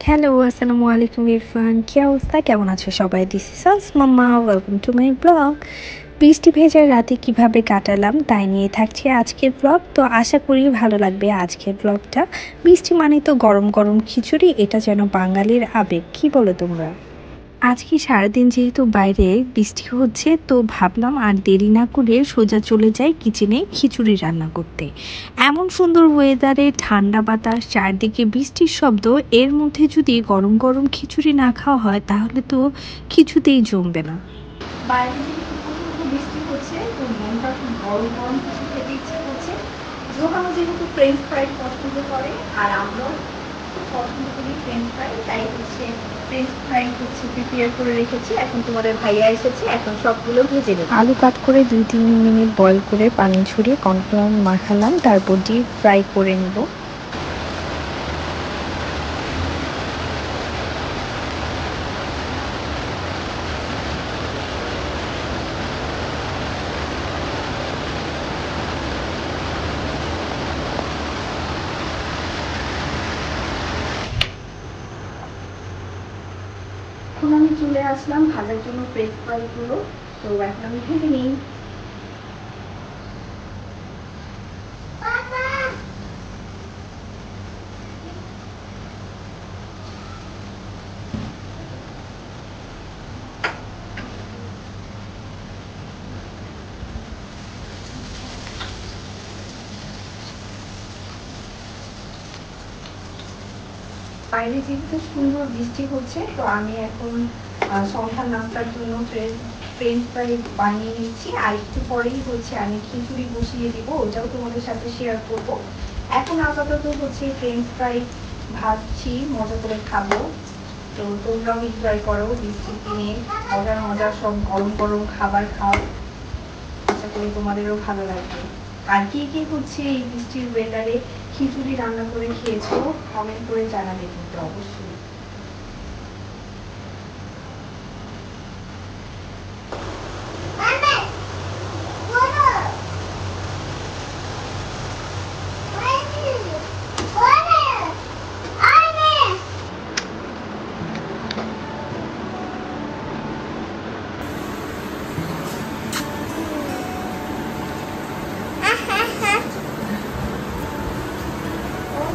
Hello, আসসালামু আলাইকুম ইরফান। কি অবস্থা? কেমন আছো সবাই? This is mamma. Welcome to my blog. বৃষ্টি ভেজা রাতে কিভাবে কাটালাম তাই নিয়ে থাকছে আজকের ব্লগ। তো আশা করি ভালো লাগবে আজকের ব্লগটা। বৃষ্টি মানে তো গরম গরম খিচুড়ি, এটা যেন বাঙালির আবেগ। কি বলো তোমরা? আজকে সারাদিন যেহেতু বাইরে বৃষ্টি হচ্ছে, তো ভাবলাম আর দেরি না করে সোজা চলে যাই কিচেনে খিচুড়ি রান্না করতে। এমন সুন্দর ওয়েদারে ঠান্ডা বাতাস, চারদিকে বৃষ্টির শব্দ, এর মধ্যে যদি গরম গরম খিচুড়ি না খাওয়া হয় তাহলে তো কিছুতেই জমবে না। বাইরে যেহেতু প্রচণ্ড বৃষ্টি হচ্ছে, তো মনটা খুব গরম গরম কিছু খেতে ইচ্ছে করছে। জোহানো যেহেতু ফ্রেঞ্চ ফ্রাই পছন্দ করে, আর আমরাও খুব পছন্দ করি ফ্রেঞ্চ ফ্রাই, তাই ফ্রেঞ্চ ফ্রাই প্রিপেয়ার করে রেখেছি। এখন তোমাদের ভাইয়া এসেছে, এখন সবগুলো ভেজে নেব। আলু কাট করে 2-3 মিনিট বয়ল করে পানি ছড়িয়ে কর্নফ্লাওয়ার মাখালাম, তারপর ডিপ ফ্রাই করে নেব। এখন আমি চলে আসলাম ভাজার জন্য ফ্রেঞ্চ ফ্রাইগুলো। তো এখন আমি ভেজে নিই। বাইরে যেহেতু সুন্দর বৃষ্টি হচ্ছে, তো আমি এখন সন্ধ্যার নাস্তার জন্য ফ্রেঞ্চ ফ্রাই বানিয়ে নিচ্ছি। আর একটু পরেই আমি খিচুড়ি বসিয়ে দিব, ওটাও তোমাদের সাথে শেয়ার করব। এখন আপাতত ফ্রেঞ্চ ফ্রাই ভাজছি, মজা করে খাবো। তো তোমরাও এনজয় করো বৃষ্টির দিনে, মজার মজার সব গরম গরম খাবার খাও। আশা করি তোমাদেরও ভালো লাগবে। আর কে কে এই বৃষ্টির ওয়েদারে খিচুড়ি রান্না করে খেয়েছো কমেন্ট করে জানাবে কিন্তু অবশ্যই।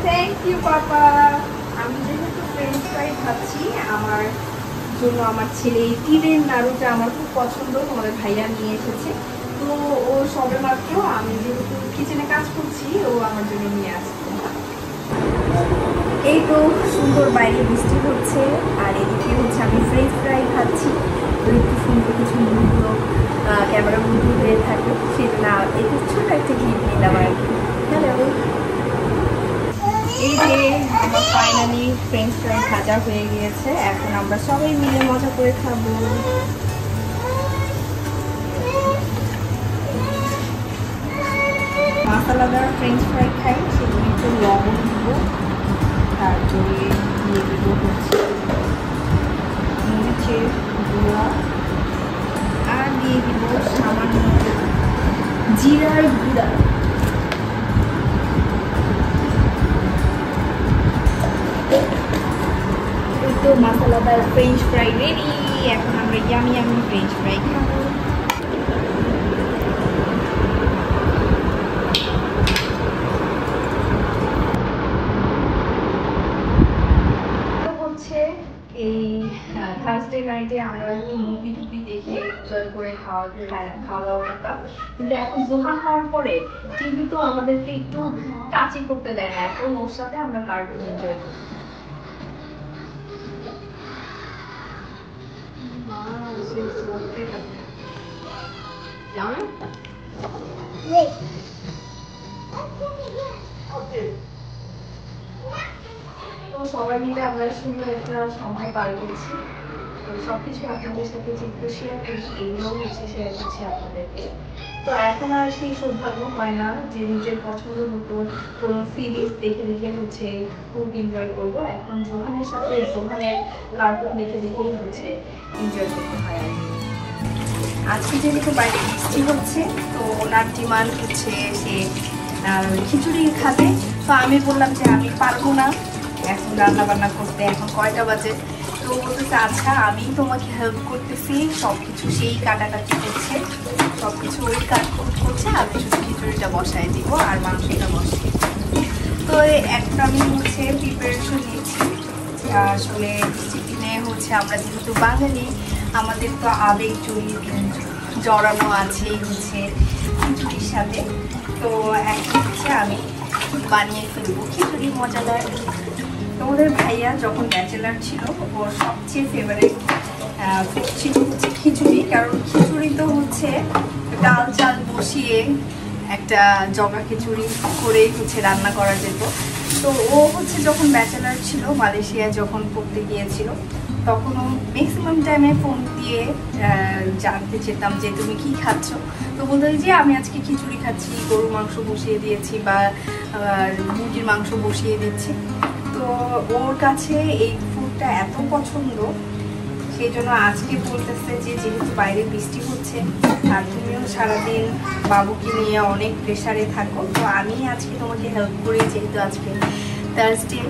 Thank you papa. আমি যেহেতু ফ্রেঞ্চ ফ্রাই ভাবছি, আমার জন্য আমার ছেলে এই তিলের নাড়ুটা আমার খুব পছন্দ, তোমাদের ভাইয়া নিয়ে এসেছে। তো ও সবে মাত্র, আমি যেহেতু কিচেনে কাজ করছি, ও আমার জন্য নিয়ে আসছে। এই তো সুন্দর বাইরে বৃষ্টি হচ্ছে, আর এদিকে আমি ফ্রেঞ্চ ফ্রাই খাচ্ছি। তো একটু সুন্দর কিছু মুহূর্ত ক্যামেরা বন্ধু হয়ে থাকে, সেজন্য একটু ছোট একটা ক্লিপ নিলাম আর কি। হ্যালো, এই যে আমার ফাইনালি ফ্রেঞ্চ ফ্রাই ভাজা হয়ে গিয়েছে। এখন আমরা সবাই মিলে মজা করে খাবো। মশলাদার ফ্রেঞ্চ ফ্রাই খাই, সেজন্য একটু লবণ দিব, তারপরে দিয়ে দিব মরিচের গুঁড়া, আর দিয়ে দিব সামান্য জিরার গুঁড়া। তো মশলাদার ফ্রেঞ্চ ফ্রাই রেডি। এখন আমরা ইয়ামি ফ্রেঞ্চ ফ্রাই খাবো। এই থার্সডে নাইটে আমরা একটু মুভি টুভি দেখে এনজয় করে খাওয়া দাওয়া করতাম, কিন্তু এখন জোহা খাওয়ার পরে টিভি তো আমাদেরকে একটু টাচই করতে দেয় না। এখন ওর সাথে আমরা কার্টুন এনজয় করি। তো সবাই মিলে আমরা সুন্দর একটা সময় পার করছি। তো সবকিছু আপনাদের সাথে যেগুলো শেয়ার করি, এগুলো শেয়ার করছি আপনাদেরকে। তো এখন আর সেই সৌভাগ্য হয় না যে নিজের পছন্দ মতো কোনো সিরিজ দেখে খুব এনজয় করবো। এখন জোহানের সাথে জোহানের কার্টুন দেখে এনজয় করতে হয় আর কি। আজকে যেহেতু বাইরে বৃষ্টি হচ্ছে, তো ওনার ডিমান্ড সে খিচুড়ি খাবে। তো আমি বললাম যে আমি পারবো না, এখন রান্না বান্না করতে। এখন কয়টা বাজে? তো বলতেছে আচ্ছা আমি তোমাকে হেল্প করতেছি, সব কিছু সেই কাটাকাটি করছে, সব কিছু ওই কাট করছে, আমি শুধু খিচুড়িটা বসাই দিব আর মাংসটা বসাই। তো একটা আমি হচ্ছে প্রিপারেশন নিচ্ছি। আসলে চিকেনে হচ্ছে আমরা যেহেতু বাঙালি, আমাদের তো আবেগ জড়ানো আছেই হচ্ছে খিচুড়ির সাথে। তো এখন হচ্ছে আমি বানিয়ে ফেলবো খিচুড়ি মজাদার। তোমাদের ভাইয়া যখন ব্যাচেলার ছিল ওর সবচেয়ে ফেভারিট ফুড ছিল হচ্ছে খিচুড়ি, কারণ খিচুড়ি তো হচ্ছে ডাল চাল বসিয়ে একটা জগা খিচুড়ি করেই হচ্ছে রান্না করা যেত। তো ও হচ্ছে যখন ব্যাচেলার ছিল মালয়েশিয়ায় যখন পড়তে গিয়েছিল, তখন ও ম্যাক্সিমাম টাইমে ফোন দিয়ে জানতে চেতাম যে তুমি কি খাচ্ছ। তো বলতো যে আমি আজকে খিচুড়ি খাচ্ছি, গরুর মাংস বসিয়ে দিয়েছি বা মুরগির মাংস বসিয়ে দিচ্ছি। তো ওর কাছে এই ফুডটা এত পছন্দ, সেই জন্য আজকে বলতেছে যে যেহেতু বাইরে বৃষ্টি হচ্ছে আর তুমিও সারাদিন বাবুকে নিয়ে অনেক প্রেশারে থাকো, তো আমি আজকে তোমাকে হেল্প করি, যেহেতু আজকে থার্সডে।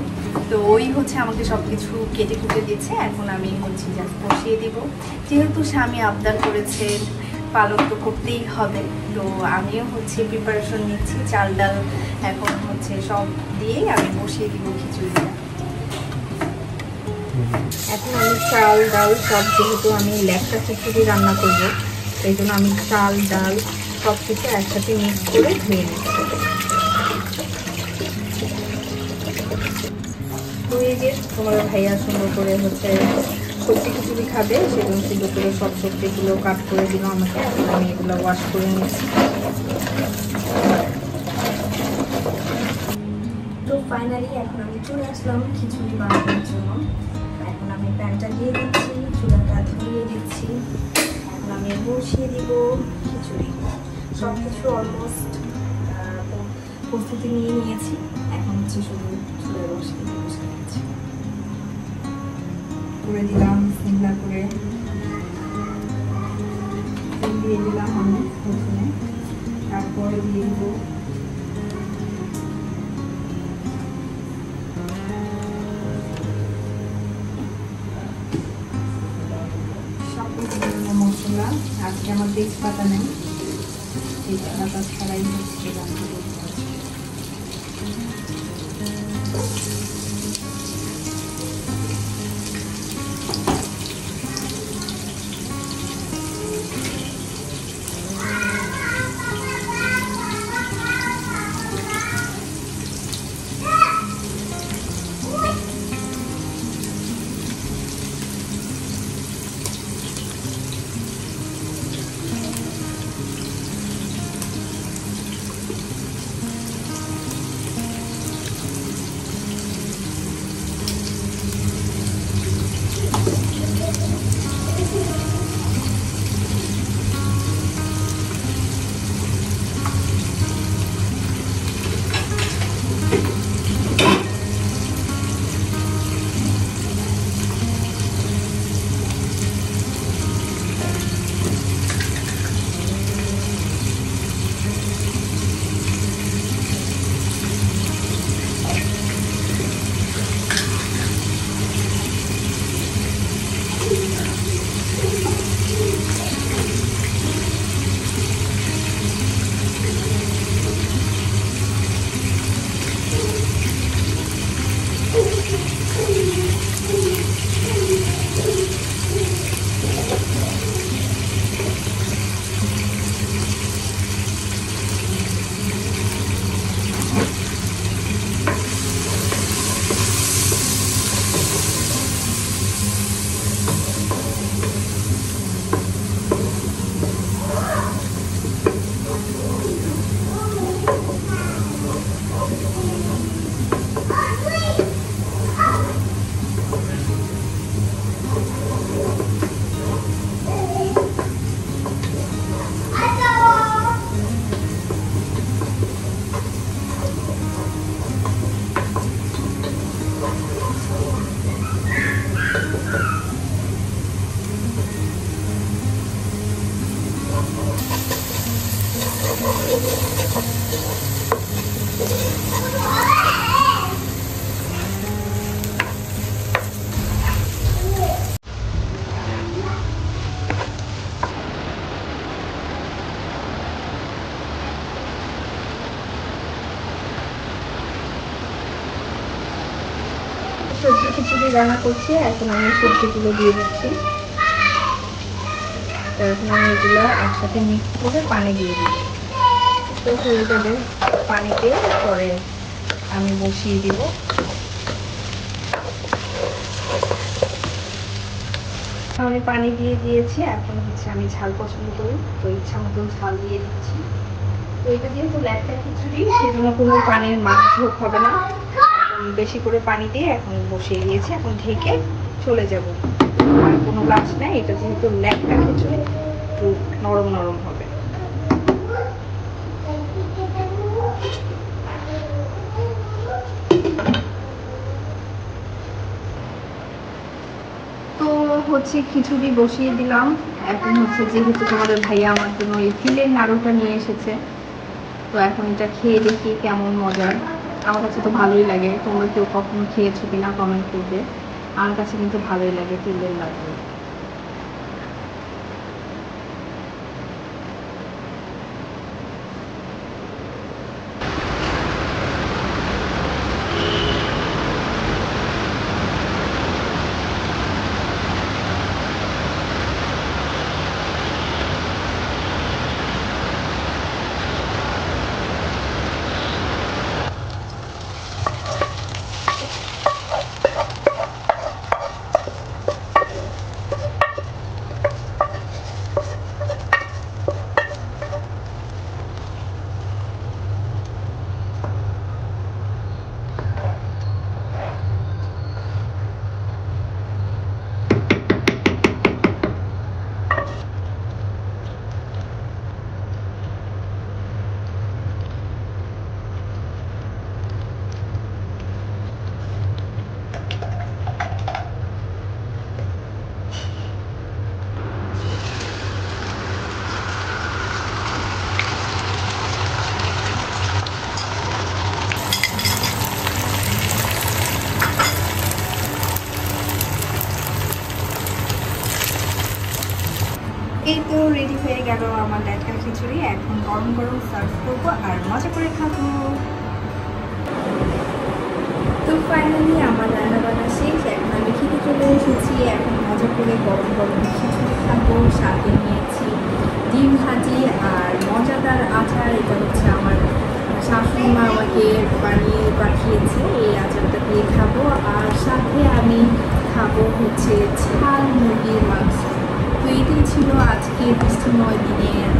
তো ওই হচ্ছে আমাকে সব কিছু কেটে কুটে দিচ্ছে, এখন আমি হচ্ছে জাস্ট বসিয়ে দিব। যেহেতু স্বামী আবদার করেছে, পালন তো করতেই হবে। তো আমিও হচ্ছে প্রিপারেশন নিচ্ছি, চাল ডাল এখন হচ্ছে সব দিয়েই আমি বসিয়ে দিব খিচুড়িটা। এখন আমি চাল ডাল সব, যেহেতু আমি ল্যাকটা খিচুড়ি রান্না করবো, সেই জন্য আমি চাল ডাল সব কিছু একসাথে মিক্স করে ধুয়ে নিচ্ছি। তো এই যে তোমার ভাইয়া সুন্দর করে হচ্ছে সবজি খিচুড়ি খাবে, সেজন্য সুন্দর করে সব সবজিগুলো কাট করে দিল আমাকে। এখন আমি এগুলো ওয়াশ করে নিচ্ছি। তো ফাইনালি এখন আমি চলে আসলাম খিচুড়ি বানানোর জন্য। এখন আমি প্যানটা দিয়ে দিচ্ছি, চুলাটা ধরিয়ে দিচ্ছি, এখন আমি বসিয়ে দিব খিচুড়ি। সব কিছু অলমোস্ট প্রস্তুতি নিয়ে নিয়েছি, এখন হচ্ছে শুধু চুলায় বসিয়ে দিচ্ছি। করে দিলাম সিমলা করে, তেল দিয়ে দিলাম আমি প্রথমে, তারপরে দিয়ে দিব মশলা। আজকে আমার তেজপাতা নেই, তেজপাতা ছাড়াই হচ্ছে রান্না করতে। যেহেতু খিচুড়ি রান্না করছি, এখন আমি সবজিগুলো দিয়ে দিচ্ছি। তো এখন আমি এগুলো একসাথে মিক্স করে পানি দিয়ে দিচ্ছি। তো হয়ে যাবে পানিতে, পরে আমি বসিয়ে দিব। আমি পানি দিয়ে দিয়েছি, এখন হচ্ছে আমি ঝাল পছন্দ করি, তো ইচ্ছা মতো ঝাল দিয়ে দিচ্ছি। তো এটা যেহেতু ল্যাটকা খিচুড়ি, সেজন্য কোনো পানির ঝোঁক হবে না। বেশি করে পানি দিয়ে এখন বসিয়ে দিয়েছি, এখন ঢেকে চলে যাব। আর কোনো গাছ নেই, এটা যেহেতু ল্যাটকা খিচুড়ি একটু নরম নরম হবে। তো হচ্ছে খিচুড়ি বসিয়ে দিলাম। এখন হচ্ছে যেহেতু তোমাদের ভাইয়া আমার জন্য এই তিলের নাড়ুটা নিয়ে এসেছে, তো এখন এটা খেয়ে দেখি কেমন মজার। আমার কাছে তো ভালোই লাগে, তোমরা কেউ কখনো খেয়েছো কিনা কমেন্ট করবে। আমার কাছে কিন্তু ভালোই লাগে তিলের নাড়ু। এই তো রেডি হয়ে গেল আমার ল্যাটকা খিচুড়ি। এখন গরম গরম সার্ভ করবো আর মজা করে খাবো। তো ফাইনালি আমার রান্না বান্না শেষ, এখন আমি খেতে চলে এসেছি। এখন মজা করে গরম গরম খিচুড়ি খাবো। সাথে নিয়েছি ডিম ভাজি আর মজাদার আচার। এটা হচ্ছে আমার শাশুড়ি মা আমাকে বানিয়ে পাঠিয়েছে, এই আচারটা দিয়ে খাবো। আর সাথে আমি খাবো হচ্ছে ঝাল মুরগির মাংস। তো এটাই ছিল আজকে বৃষ্টিময় দিনের